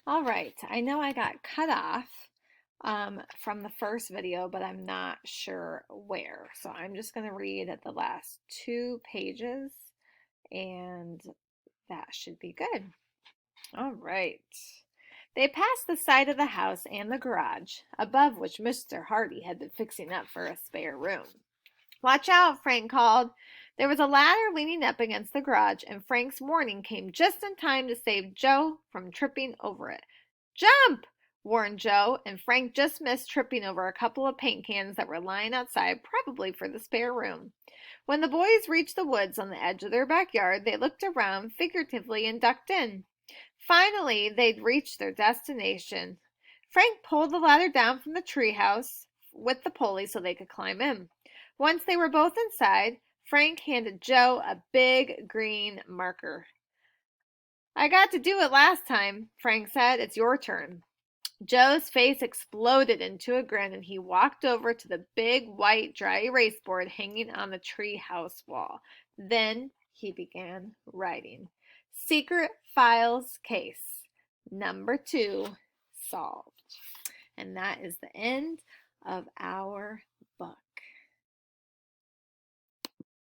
All right, I know I got cut off from the first video, but I'm not sure where. So I'm just going to read at the last two pages, and that should be good. All right. They passed the side of the house and the garage, above which Mr. Hardy had been fixing up for a spare room. Watch out, Frank called. There was a ladder leaning up against the garage, and Frank's warning came just in time to save Joe from tripping over it. Jump! Warned Joe, and Frank just missed tripping over a couple of paint cans that were lying outside, probably for the spare room. When the boys reached the woods on the edge of their backyard, they looked around figuratively and ducked in. Finally, they'd reached their destination. Frank pulled the ladder down from the treehouse with the pulley so they could climb in. Once they were both inside, Frank handed Joe a big green marker. I got to do it last time, Frank said. It's your turn. Joe's face exploded into a grin and he walked over to the big white dry erase board hanging on the treehouse wall. Then he began writing. Secret Files Case number 2 solved. And that is the end of our